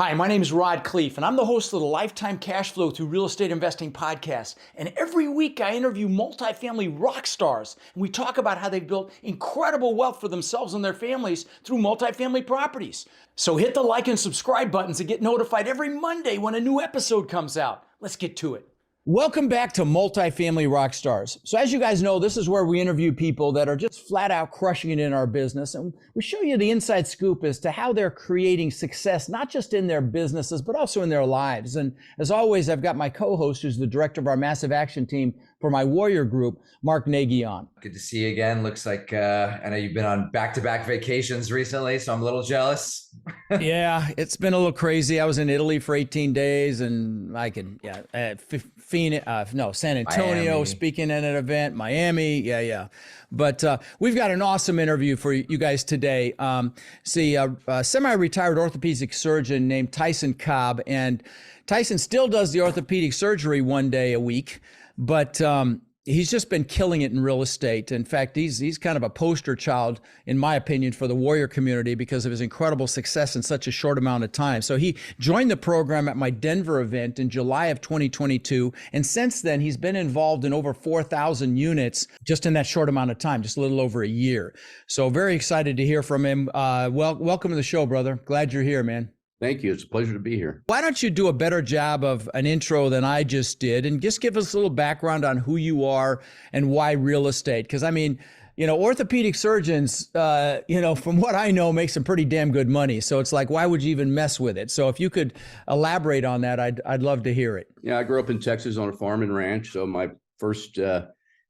Hi, my name is Khleif, and I'm the host of the Lifetime Cash Flow Through Real Estate Investing podcast. And every week I interview multifamily rock stars, and we talk about how they've built incredible wealth for themselves and their families through multifamily properties. So hit the like and subscribe buttons to get notified every Monday when a new episode comes out. Let's get to it. Welcome back to Multifamily Rockstars. So as you guys know, this is where we interview people that are just flat out crushing it in our business. And we show you the inside scoop as to how they're creating success, not just in their businesses, but also in their lives. And as always, I've got my co-host, who's the director of our massive action team for my Warrior Group, Mark Nagy on. Good to see you again. Looks like I know you've been on back-to-back vacations recently, so I'm a little jealous. Yeah, it's been a little crazy. I was in Italy for 18 days and San Antonio, Miami. speaking at an event, Miami. Yeah. But we've got an awesome interview for you guys today. A semi-retired orthopedic surgeon named Tyson Cobb, and Tyson still does the orthopedic surgery one day a week, but he's just been killing it in real estate. In fact, he's kind of a poster child, in my opinion, for the Warrior community because of his incredible success in such a short amount of time. So he joined the program at my Denver event in July of 2022. And since then, he's been involved in over 4,000 units just in that short amount of time, just a little over a year. So very excited to hear from him. Welcome to the show, brother. Glad you're here, man. Thank you. It's a pleasure to be here. Why don't you do a better job of an intro than I just did and just give us a little background on who you are and why real estate? Because, I mean, orthopedic surgeons, from what I know, make some pretty damn good money. So it's like, why would you even mess with it? So if you could elaborate on that, I'd love to hear it. Yeah, I grew up in Texas on a farm and ranch. So my first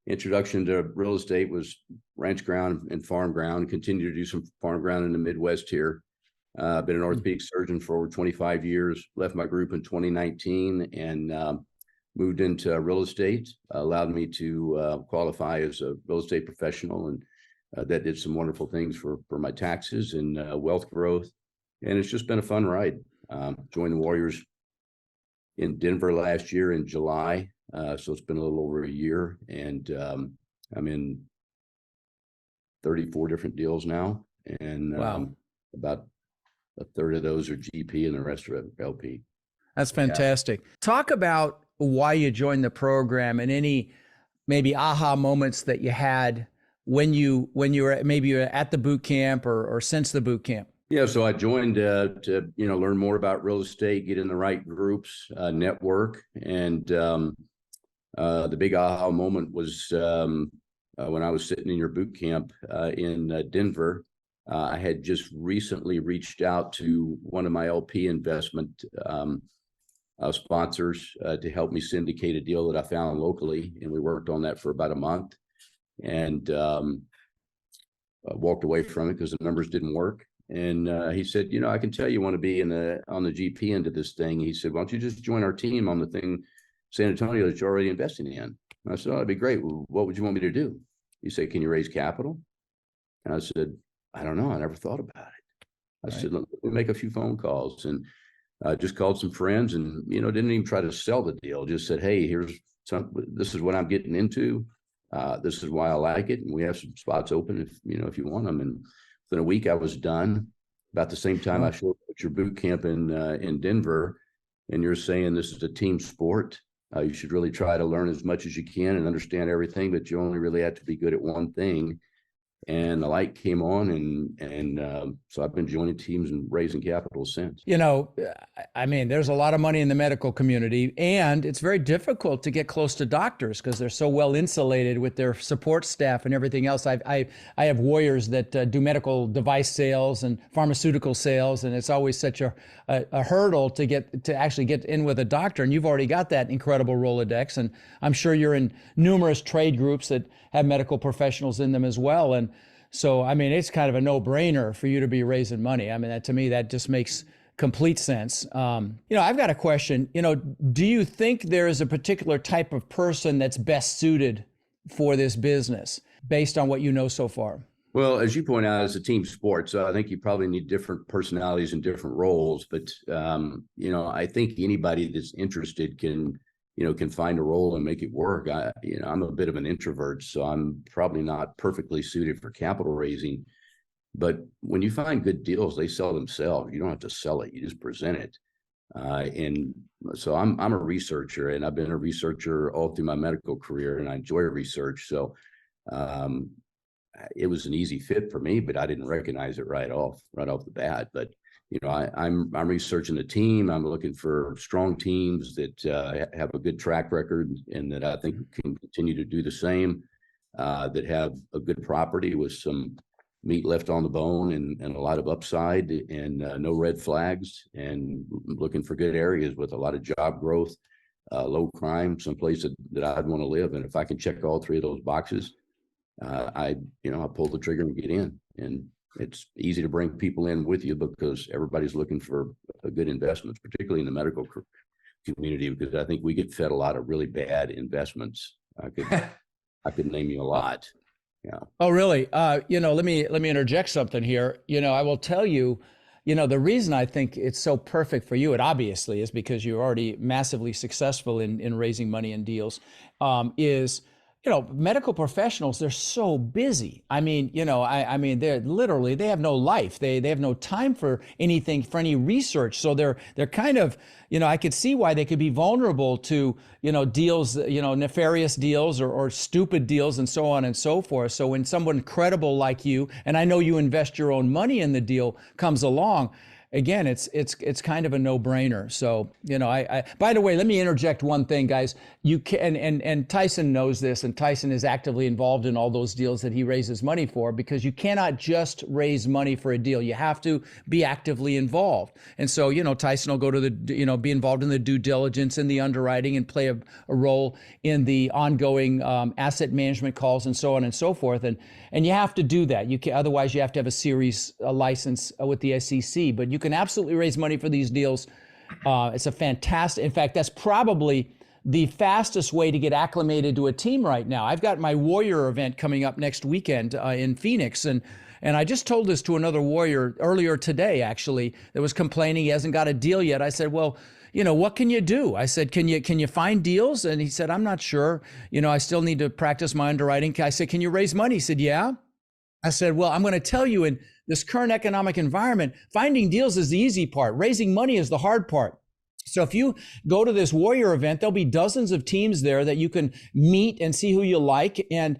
introduction to real estate was ranch ground and farm ground. Continue to do some farm ground in the Midwest here. I've been an orthopedic surgeon for over 25 years, left my group in 2019 and moved into real estate, allowed me to qualify as a real estate professional. And that did some wonderful things for my taxes and wealth growth. And it's just been a fun ride. Joined the Warriors in Denver last year in July. So it's been a little over a year. And I'm in 34 different deals now. And wow. About a third of those are GP and the rest are LP. That's fantastic. Yeah. Talk about why you joined the program and any maybe aha moments that you had when you were at the boot camp or since the boot camp. Yeah, so I joined to learn more about real estate, get in the right groups, network, and the big aha moment was when I was sitting in your boot camp in Denver. I had just recently reached out to one of my LP investment sponsors to help me syndicate a deal that I found locally, and we worked on that for about a month, and walked away from it because the numbers didn't work. And he said, I can tell you want to be on the GP end of this thing. He said, why don't you just join our team on the thing, San Antonio, that you're already investing in? And I said, oh, that'd be great. Well, what would you want me to do? He said, can you raise capital? And I said, I don't know. I never thought about it. I said, let me make a few phone calls, and just called some friends and, didn't even try to sell the deal. Just said, hey, this is what I'm getting into. This is why I like it. And we have some spots open if you want them. And within a week I was done. About the same time I showed up at your boot camp in Denver, and you're saying this is a team sport. You should really try to learn as much as you can and understand everything, but you only really have to be good at one thing. And the light came on, and so I've been joining teams and raising capital since. I mean, there's a lot of money in the medical community, and it's very difficult to get close to doctors because they're so well insulated with their support staff and everything else. I have warriors that do medical device sales and pharmaceutical sales, and it's always such a hurdle to actually get in with a doctor. And you've already got that incredible Rolodex, and I'm sure you're in numerous trade groups that have medical professionals in them as well. And so, I mean, it's kind of a no-brainer for you to be raising money. I mean, to me, that just makes complete sense. I've got a question. Do you think there is a particular type of person that's best suited for this business based on what you know so far? Well, as you point out, it's a team sport. So I think you probably need different personalities and different roles. But, I think anybody that's interested can find a role and make it work. I'm a bit of an introvert, so I'm probably not perfectly suited for capital raising. But when you find good deals, they sell themselves. You don't have to sell it. You just present it. And so I'm a researcher, and I've been a researcher all through my medical career, and I enjoy research. So um, it was an easy fit for me, but I didn't recognize it right off the bat. But I'm researching the team. I'm looking for strong teams that have a good track record and that I think can continue to do the same. That have a good property with some meat left on the bone and a lot of upside and no red flags, and looking for good areas with a lot of job growth, low crime, someplace that I'd want to live. And if I can check all three of those boxes, I pull the trigger and get in. And it's easy to bring people in with you because everybody's looking for a good investments, particularly in the medical community, because I think we get fed a lot of really bad investments. I could name you a lot. Yeah. Oh, really? Let me interject something here. I will tell you, the reason I think it's so perfect for you, it obviously is because you're already massively successful in raising money in deals, is medical professionals, they're so busy. I mean, they're literally, they have no life. They have no time for anything, for any research. So they're kind of, I could see why they could be vulnerable to, deals, nefarious deals or stupid deals and so on and so forth. So when someone credible like you, and I know you invest your own money in the deal, comes along, again, it's kind of a no-brainer. So, I by the way, let me interject one thing, guys. You can, and Tyson knows this, and Tyson is actively involved in all those deals that he raises money for, because you cannot just raise money for a deal. You have to be actively involved. And so, Tyson will go to the, be involved in the due diligence and the underwriting and play a role in the ongoing asset management calls and so on and so forth. And you have to do that. Otherwise you have to have a series license with the SEC, but you can absolutely raise money for these deals. It's a fantastic, in fact, that's probably the fastest way to get acclimated to a team right now. I've got my Warrior event coming up next weekend in Phoenix, and I just told this to another Warrior earlier today, actually, that was complaining he hasn't got a deal yet. I said, well, what can you do? I said, can you find deals? And he said, I'm not sure. I still need to practice my underwriting. I said, can you raise money? He said, yeah. I said, well, I'm going to tell you, in this current economic environment, finding deals is the easy part. Raising money is the hard part. So if you go to this Warrior event, there'll be dozens of teams there that you can meet and see who you like and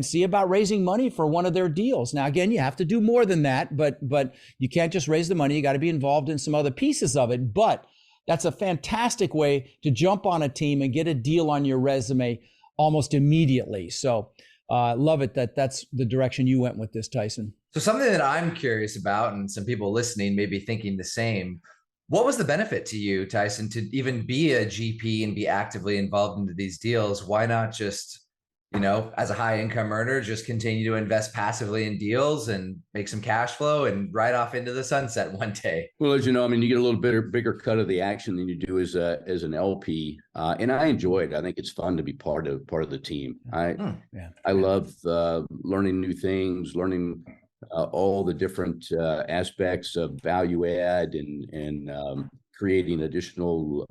see about raising money for one of their deals. Now, again, you have to do more than that, but you can't just raise the money. You got to be involved in some other pieces of it. But that's a fantastic way to jump on a team and get a deal on your resume almost immediately. So love it that's the direction you went with this, Tyson. So something that I'm curious about, and some people listening may be thinking the same, what was the benefit to you, Tyson, to even be a GP and be actively involved into these deals? Why not just, as a high income earner, just continue to invest passively in deals and make some cash flow and ride off into the sunset one day? Well, as you know, you get a little bit bigger cut of the action than you do as an LP. And I enjoy it. I think it's fun to be part of the team. I love learning new things, learning all the different aspects of value add and creating additional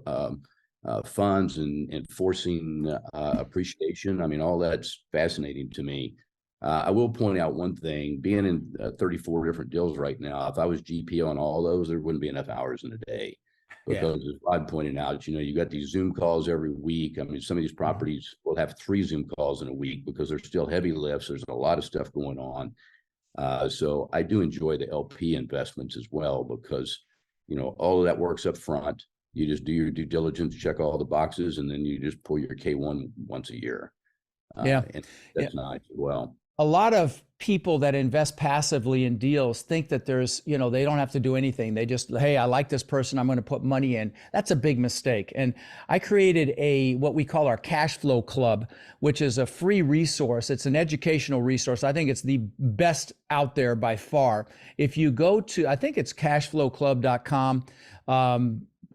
funds and forcing appreciation. All that's fascinating to me. I will point out one thing, being in 34 different deals right now, if I was GP on all those, there wouldn't be enough hours in a day. Because as Rod pointed out, you got these Zoom calls every week. Some of these properties will have 3 Zoom calls in a week because they're still heavy lifts. There's a lot of stuff going on. So I do enjoy the LP investments as well, because, all of that works up front. You just do your due diligence, check all the boxes, and then you just pull your K1 once a year. And that's nice as well. A lot of people that invest passively in deals think that there's, they don't have to do anything. They just, hey, I like this person, I'm going to put money in. That's a big mistake. And I created what we call our Cash Flow Club, which is a free resource. It's an educational resource. I think it's the best out there by far. If you go to, I think it's cashflowclub.com.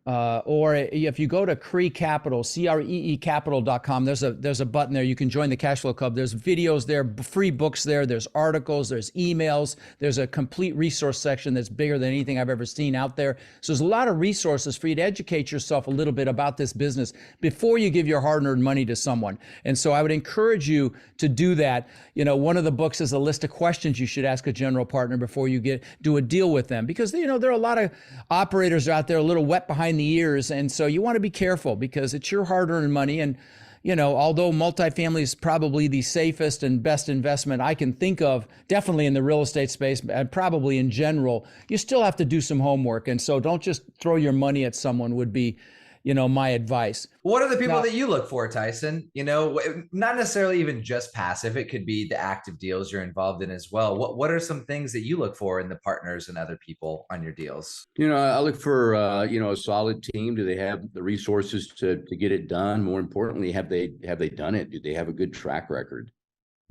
or if you go to Cree Capital, CREE Capital.com, there's a button there. You can join the Cash Flow Club. There's videos there, free books there. There's articles, there's emails. There's a complete resource section that's bigger than anything I've ever seen out there. So there's a lot of resources for you to educate yourself a little bit about this business before you give your hard-earned money to someone. And so I would encourage you to do that. You know, one of the books is a list of questions you should ask a general partner before you do a deal with them, because you know there are a lot of operators out there a little wet behind the ears, and so you want to be careful because it's your hard-earned money. And you know, although multifamily is probably the safest and best investment I can think of, definitely in the real estate space and probably in general, you still have to do some homework. And so don't just throw your money at someone would be, you know, my advice. What are the people Now, that you look for, Tyson? You know, not necessarily even just passive. It could be the active deals you're involved in as well. What are some things that you look for in the partners and other people on your deals? You know, I look for you know, a solid team. Do they have the resources to get it done? More importantly, have they done it? Do they have a good track record?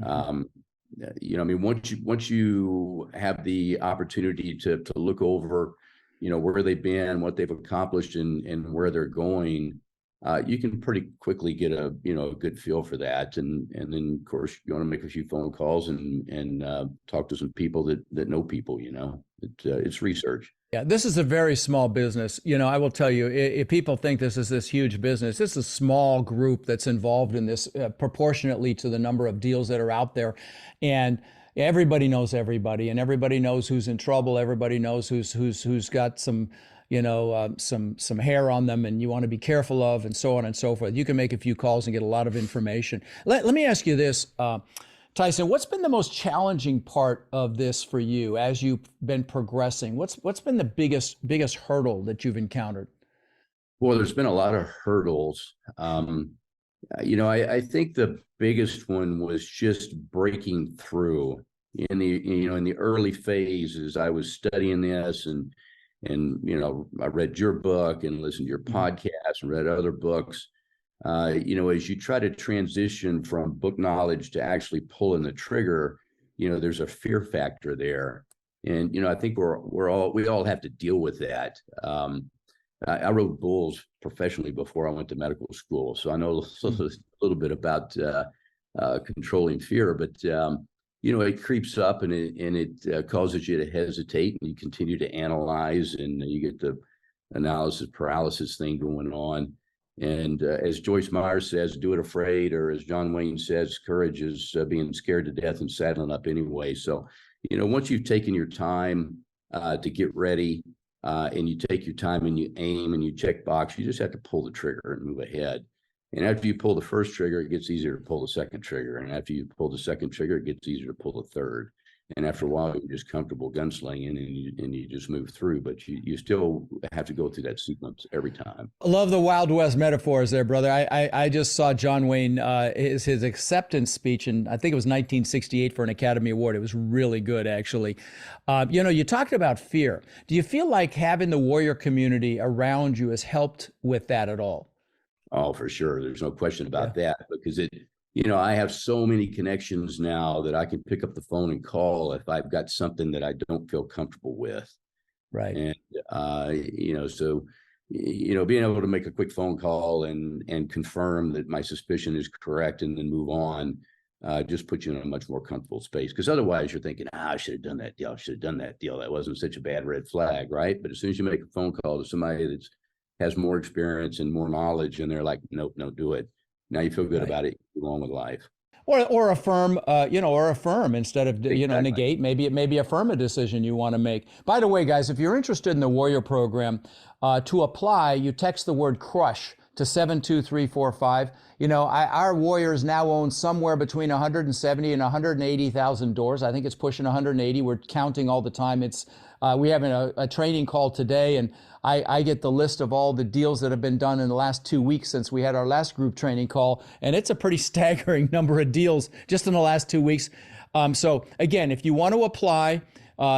You know, I mean, once you have the opportunity to look over, you know, where they've been, what they've accomplished, and where they're going, you can pretty quickly get a, you know, a good feel for that. And then of course you want to make a few phone calls and talk to some people that know people. You know, it's research. yeah, this is a very small business. You know, I will tell you, if people think this is this huge business, this is a small group that's involved in this proportionately to the number of deals that are out there. And everybody knows everybody, and everybody knows who's in trouble. Everybody knows who's got some, you know, some hair on them, and you want to be careful of, and so on and so forth. You can make a few calls and get a lot of information. Let me ask you this, Tyson, what's been the most challenging part of this for you as you've been progressing? What's been the biggest hurdle that you've encountered? Well, there's been a lot of hurdles. You know, I think the biggest one was just breaking through in the early phases. I was studying this and you know, I read your book and listened to your podcast and read other books. You know, as you try to transition from book knowledge to actually pulling the trigger, you know, there's a fear factor there. And, you know, I think we all have to deal with that. I rode bulls professionally before I went to medical school, so I know a little bit about controlling fear. But you know, it creeps up and it causes you to hesitate, and you continue to analyze, and you get the analysis paralysis thing going on. And as Joyce Meyer says, do it afraid, or as John Wayne says, courage is being scared to death and saddling up anyway. So, you know, once you've taken your time to get ready, and you take your time and you aim and you check box, you just have to pull the trigger and move ahead. And after you pull the first trigger, it gets easier to pull the second trigger. And after you pull the second trigger, it gets easier to pull the third. And after a while, you're just comfortable gunslinging and you just move through. But you still have to go through that sequence every time. I love the Wild West metaphors there, brother. I just saw John Wayne, his acceptance speech, and I think it was 1968 for an Academy Award. It was really good, actually. You know, you talked about fear. Do you feel like having the warrior community around you has helped with that at all? Oh, for sure. There's no question about that, because you know, I have so many connections now that I can pick up the phone and call if I've got something that I don't feel comfortable with. Right. And, you know, so, you know, being able to make a quick phone call and confirm that my suspicion is correct and then move on, just puts you in a much more comfortable space. Because otherwise you're thinking, I should have done that deal. I should have done that deal. That wasn't such a bad red flag. Right. But as soon as you make a phone call to somebody that has more experience and more knowledge, and they're like, nope, don't do it. Now you feel good about it. You go on with life. Or affirm, you know, or affirm instead of, you know, negate. Maybe it may be affirm a decision you want to make. By the way, guys, if you're interested in the Warrior Program, to apply, you text the word CRUSH to 72345. You know, our Warriors now own somewhere between 170 and 180,000 doors. I think it's pushing 180. We're counting all the time. It's we have a training call today, and I get the list of all the deals that have been done in the last 2 weeks since we had our last group training call, and it's a pretty staggering number of deals just in the last 2 weeks. So again, if you want to apply,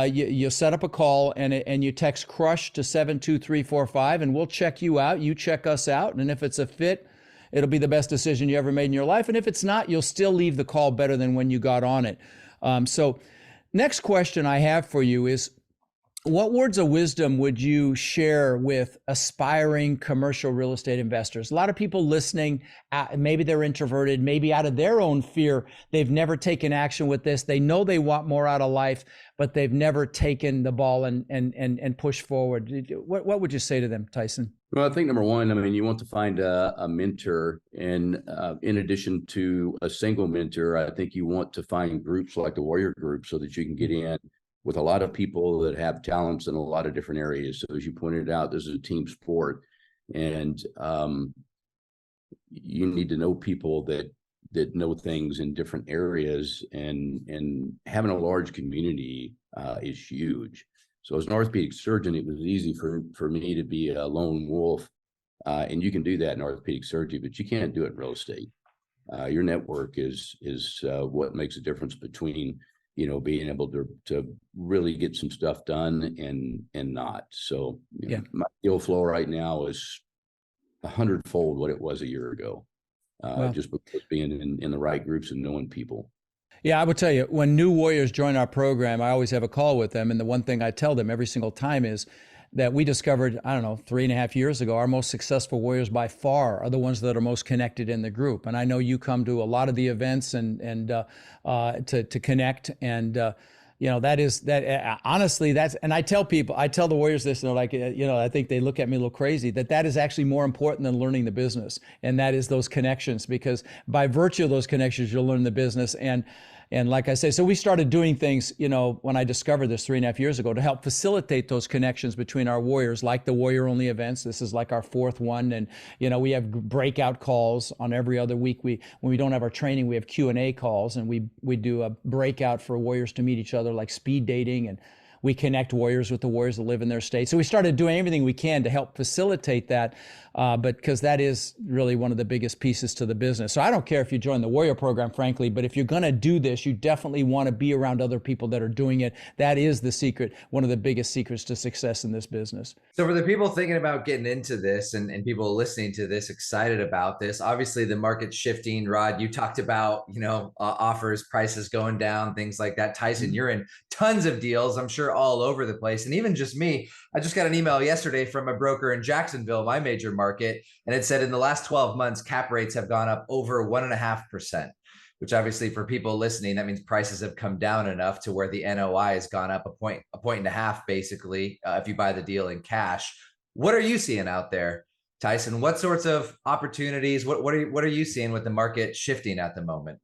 you set up a call and you text CRUSH to 72345, and we'll check you out. You check us out, and if it's a fit, it'll be the best decision you ever made in your life. And if it's not, you'll still leave the call better than when you got on it. So next question I have for you is, What words of wisdom would you share with aspiring commercial real estate investors? A lot of people listening, maybe they're introverted, maybe out of their own fear, they've never taken action with this. They know they want more out of life, but they've never taken the ball and pushed forward. What would you say to them, Tyson? Well, I think number one, I mean, you want to find a mentor, and in addition to a single mentor, I think you want to find groups like the Warrior Group so that you can get in with a lot of people that have talents in a lot of different areas. So as you pointed out, this is a team sport, and you need to know people that know things in different areas, and having a large community is huge. So as an orthopedic surgeon, it was easy for me to be a lone wolf, and you can do that in orthopedic surgery, but you can't do it in real estate. Your network is what makes a difference between being able to really get some stuff done and not. So my deal flow right now is 100-fold what it was a year ago, just because being in the right groups and knowing people. Yeah, I would tell you, when new warriors join our program, I always have a call with them. And the one thing I tell them every single time is that we discovered, 3.5 years ago, our most successful warriors by far are the ones that are most connected in the group. And I know you come to a lot of the events and to connect. And, honestly, and I tell the warriors this, and they're like, I think they look at me a little crazy, that is actually more important than learning the business. And that is those connections, because by virtue of those connections, you'll learn the business. And like I say, so we started doing things, when I discovered this 3.5 years ago, to help facilitate those connections between our warriors, like the warrior only events. This is like our 4th one. And, we have breakout calls on every other week. When we don't have our training, we have Q&A calls, and we do a breakout for warriors to meet each other, like speed dating, and we connect warriors with the warriors that live in their state. So we started doing everything we can to help facilitate that, but because that is really one of the biggest pieces to the business. So I don't care if you join the Warrior program, frankly, but if you're going to do this, you definitely want to be around other people that are doing it. That is the secret, one of the biggest secrets to success in this business. So for the people thinking about getting into this, and people listening to this excited about this, obviously the market's shifting. Rod, you talked about, offers, prices going down, things like that. Tyson, you're in tons of deals, I'm sure all over the place. And even just me, I just got an email yesterday from a broker in Jacksonville, my major market, and it said in the last 12 months, cap rates have gone up over 1.5%, which obviously for people listening, that means prices have come down enough to where the NOI has gone up a point and a half, basically, if you buy the deal in cash. What are you seeing out there, Tyson? What sorts of opportunities, what are you seeing with the market shifting at the moment?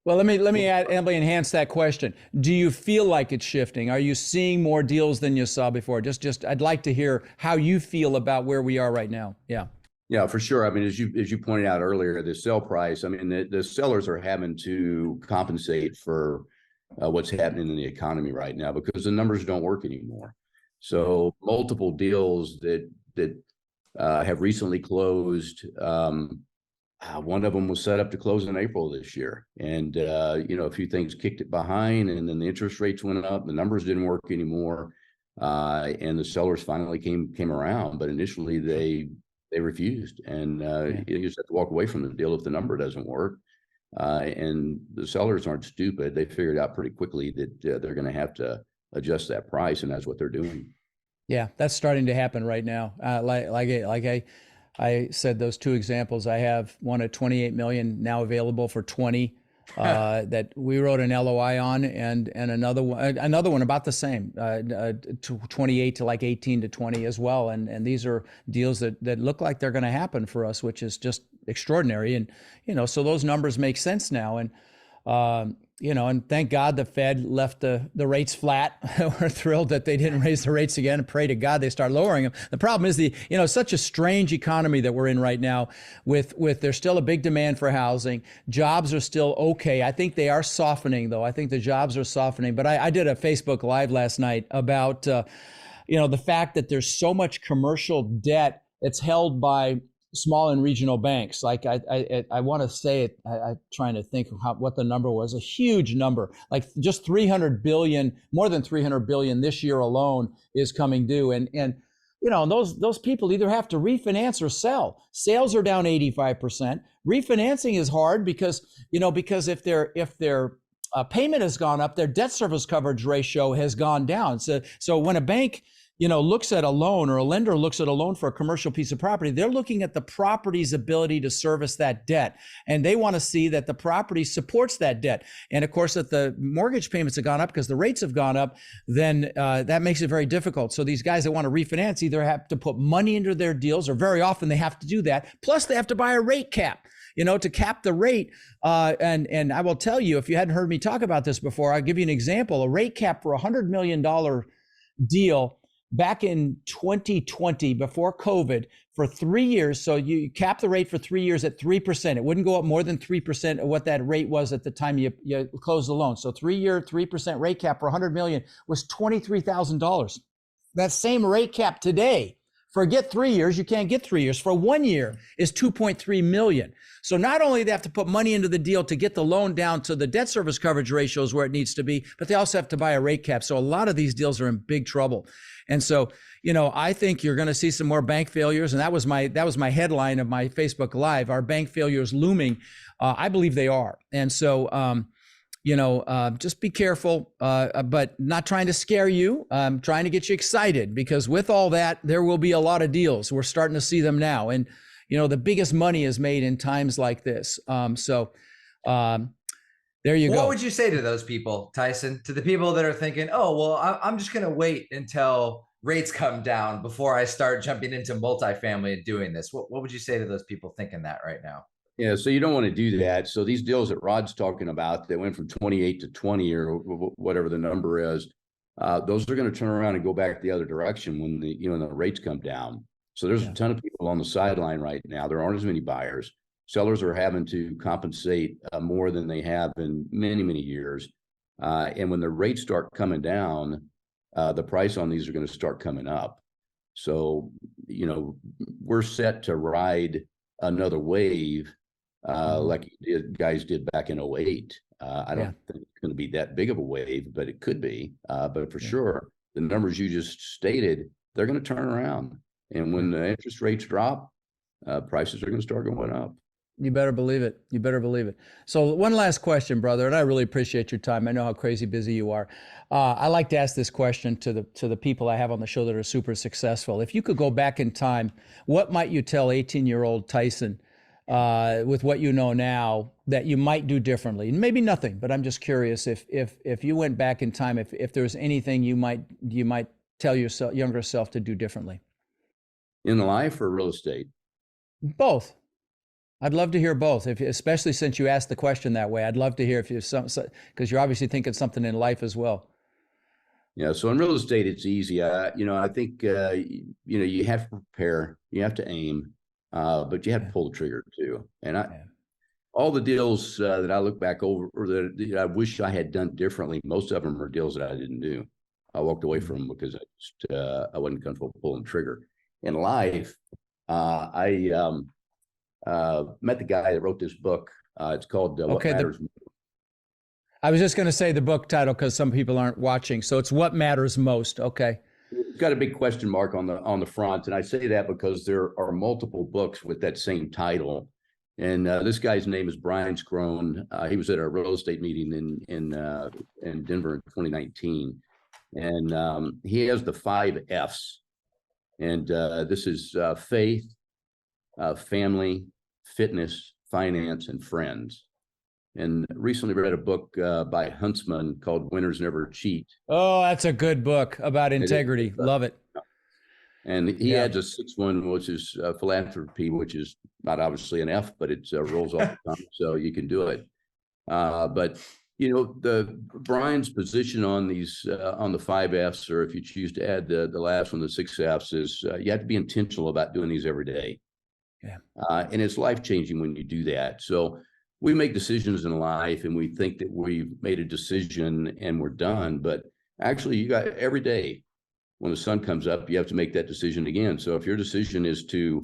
Well, let me enhance that question. Do you feel like it's shifting? Are you seeing more deals than you saw before? Just I'd like to hear how you feel about where we are right now. Yeah. Yeah, for sure. I mean, as you pointed out earlier, the sell price, I mean, the sellers are having to compensate for what's happening in the economy right now, because the numbers don't work anymore. So multiple deals that have recently closed, one of them was set up to close in April this year. And, a few things kicked it behind, and then the interest rates went up, the numbers didn't work anymore. And the sellers finally came around, but initially they refused. And you just have to walk away from the deal if the number doesn't work. And the sellers aren't stupid. They figured out pretty quickly that they're going to have to adjust that price, and that's what they're doing. Yeah, that's starting to happen right now. I said, those 2 examples, I have one at 28 million now available for 20 that we wrote an LOI on, and another one about the same, 28 to like 18 to 20 as well. And these are deals that look like they're going to happen for us, which is just extraordinary. And, so those numbers make sense now. And, and thank God the Fed left the rates flat. We're thrilled that they didn't raise the rates again, and pray to God they start lowering them. The problem is such a strange economy that we're in right now with there's still a big demand for housing. Jobs are still okay. I think they are softening though. I think the jobs are softening, but I did a Facebook Live last night about, the fact that there's so much commercial debt that's held by small and regional banks. Like I want to say it, I'm trying to think of what the number was, a huge number, like just 300 billion, more than 300 billion this year alone is coming due. And those people either have to refinance or sell. Sales are down 85%. Refinancing is hard because if they're payment has gone up, their debt service coverage ratio has gone down. So when a bank, looks at a loan, or a lender looks at a loan for a commercial piece of property, they're looking at the property's ability to service that debt. And they want to see that the property supports that debt. And of course, if the mortgage payments have gone up because the rates have gone up, then that makes it very difficult. So these guys that want to refinance either have to put money into their deals, or very often they have to do that. Plus they have to buy a rate cap, to cap the rate. And I will tell you, if you hadn't heard me talk about this before, I'll give you an example. A rate cap for $100 million deal back in 2020, before COVID, for 3 years. So you cap the rate for 3 years at 3%. It wouldn't go up more than 3% of what that rate was at the time you closed the loan. So 3-year, 3% rate cap for $100 million was $23,000. That same rate cap today, forget 3 years, you can't get 3 years. For 1 year is $2.3 million. So not only they have to put money into the deal to get the loan down to the debt service coverage ratios where it needs to be, but they also have to buy a rate cap. So a lot of these deals are in big trouble. And so, I think you're going to see some more bank failures. And that was my headline of my Facebook Live. Are bank failures looming? I believe they are. And so, just be careful, but not trying to scare you. I'm trying to get you excited, because with all that, there will be a lot of deals. We're starting to see them now. And, the biggest money is made in times like this. There you go. What would you say to those people, Tyson, to the people that are thinking, oh, well, I'm just going to wait until rates come down before I start jumping into multifamily and doing this? What would you say to those people thinking that right now? Yeah, so you don't want to do that. So these deals that Rod's talking about that went from 28 to 20, or whatever the number is, those are going to turn around and go back the other direction when the rates come down. So there's a ton of people on the sideline right now. There aren't as many buyers. Sellers are having to compensate more than they have in many, many years. And when the rates start coming down, the price on these are going to start coming up. So, we're set to ride another wave like guys did back in 2008. I don't think it's going to be that big of a wave, but it could be. But for sure, the numbers you just stated, they're going to turn around. And when the interest rates drop, prices are going to start going up. You better believe it. You better believe it. So one last question, brother, and I really appreciate your time. I know how crazy busy you are. I like to ask this question to the people I have on the show that are super successful. If you could go back in time, what might you tell 18-year-old Tyson with what you know now that you might do differently? And maybe nothing, but I'm just curious if you went back in time, if there's anything you might tell your younger self to do differently. In life or real estate? Both. I'd love to hear both, especially since you asked the question that way. I'd love to hear if you because you're obviously thinking something in life as well. Yeah. So in real estate, it's easy. I think you have to prepare, you have to aim, but you have to pull the trigger too. And all the deals that I look back over, or that I wish I had done differently, most of them are deals that I didn't do. I walked away from them because I wasn't comfortable pulling the trigger. In life, I met the guy that wrote this book. It's called What Matters Most. I was just going to say the book title because some people aren't watching. So it's What Matters Most. Okay. It's got a big question mark on the front. And I say that because there are multiple books with that same title. And this guy's name is Brian Scrone. He was at a real estate meeting in Denver in 2019. And he has the 5 F's. And this is faith, family, fitness, finance, and friends. And recently read a book by Huntsman called Winners Never Cheat. Oh, that's a good book about integrity. Love it. And he adds a 6th one, which is philanthropy, which is not obviously an F, but it rolls off the tongue, so you can do it. But the Brian's position on these on the 5 F's, or if you choose to add the last one, the 6 F's, is you have to be intentional about doing these every day. Yeah. And it's life-changing when you do that. So we make decisions in life and we think that we've made a decision and we're done, but actually you got every day when the sun comes up, you have to make that decision again. So if your decision is to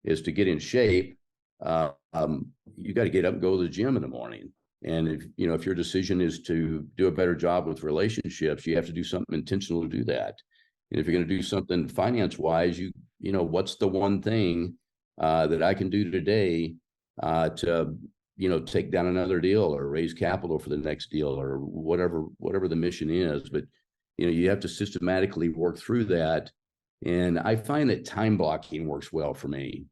get in shape, you got to get up and go to the gym in the morning. And if your decision is to do a better job with relationships, you have to do something intentional to do that. And if you're going to do something finance-wise, what's the one thing that I can do today to take down another deal or raise capital for the next deal or whatever the mission is. But, you have to systematically work through that. And I find that time blocking works well for me.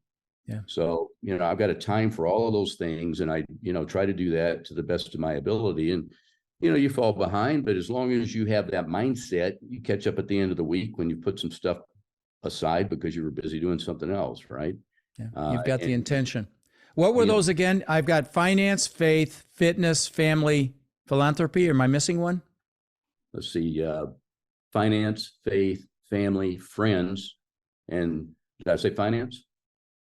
Yeah. So, I've got a time for all of those things, and I, try to do that to the best of my ability. And, you fall behind, but as long as you have that mindset, you catch up at the end of the week when you put some stuff aside because you were busy doing something else, right? Yeah. You've got the intention. What were those again? I've got finance, faith, fitness, family, philanthropy. Am I missing one? Let's see, finance, faith, family, friends, and did I say finance?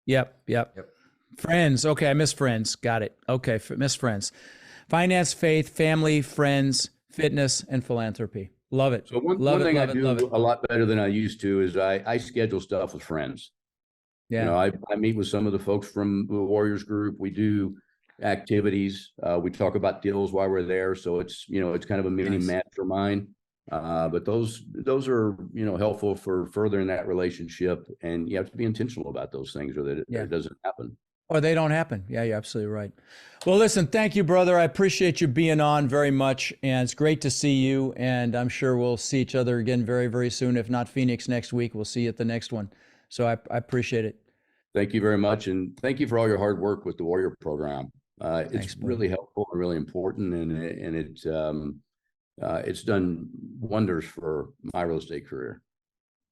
Yep. Friends. Okay, I missed friends. Got it. Okay, missed friends. Finance, faith, family, friends, fitness, and philanthropy. Love it. So one thing I do a lot better than I used to is I schedule stuff with friends. Yeah. I meet with some of the folks from the Warriors group. We do activities. We talk about deals while we're there. So it's kind of a mini mastermind. But those are, helpful for furthering that relationship, and you have to be intentional about those things or that it doesn't happen. Or they don't happen. Yeah, you're absolutely right. Well, listen, thank you, brother. I appreciate you being on very much, and it's great to see you, and I'm sure we'll see each other again very, very soon. If not Phoenix next week, we'll see you at the next one. So I appreciate it. Thank you very much, and thank you for all your hard work with the Warrior program. It's really helpful and really important, and it's done wonders for my real estate career.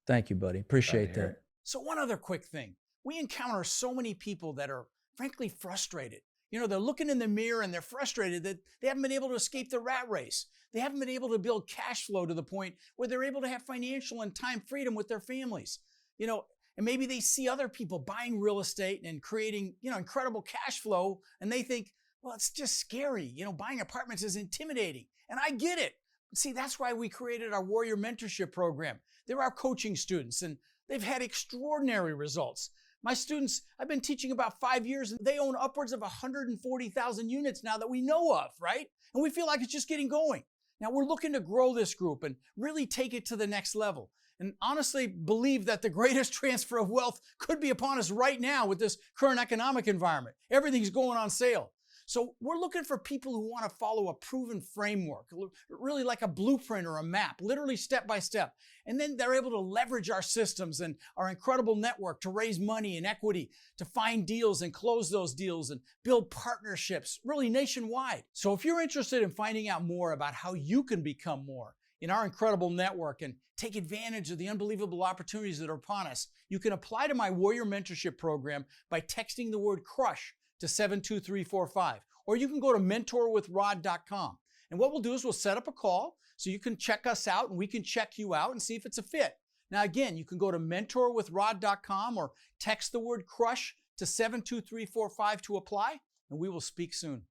Thank you, buddy. Appreciate that. So one other quick thing. We encounter so many people that are frankly frustrated. They're looking in the mirror and they're frustrated that they haven't been able to escape the rat race. They haven't been able to build cash flow to the point where they're able to have financial and time freedom with their families. And maybe they see other people buying real estate and creating, incredible cash flow, and they think, well, it's just scary. Buying apartments is intimidating. And I get it. See, that's why we created our Warrior Mentorship Program. They're our coaching students, and they've had extraordinary results. My students, I've been teaching about 5 years, and they own upwards of 140,000 units now that we know of, right? And we feel like it's just getting going. Now we're looking to grow this group and really take it to the next level. And honestly believe that the greatest transfer of wealth could be upon us right now with this current economic environment. Everything's going on sale. So we're looking for people who want to follow a proven framework, really like a blueprint or a map, literally step by step. And then they're able to leverage our systems and our incredible network to raise money and equity, to find deals and close those deals and build partnerships, really nationwide. So if you're interested in finding out more about how you can become more in our incredible network and take advantage of the unbelievable opportunities that are upon us, you can apply to my Warrior Mentorship Program by texting the word CRUSH to 72345, or you can go to mentorwithrod.com. And what we'll do is we'll set up a call so you can check us out and we can check you out and see if it's a fit. Now, again, you can go to mentorwithrod.com or text the word CRUSH to 72345 to apply, and we will speak soon.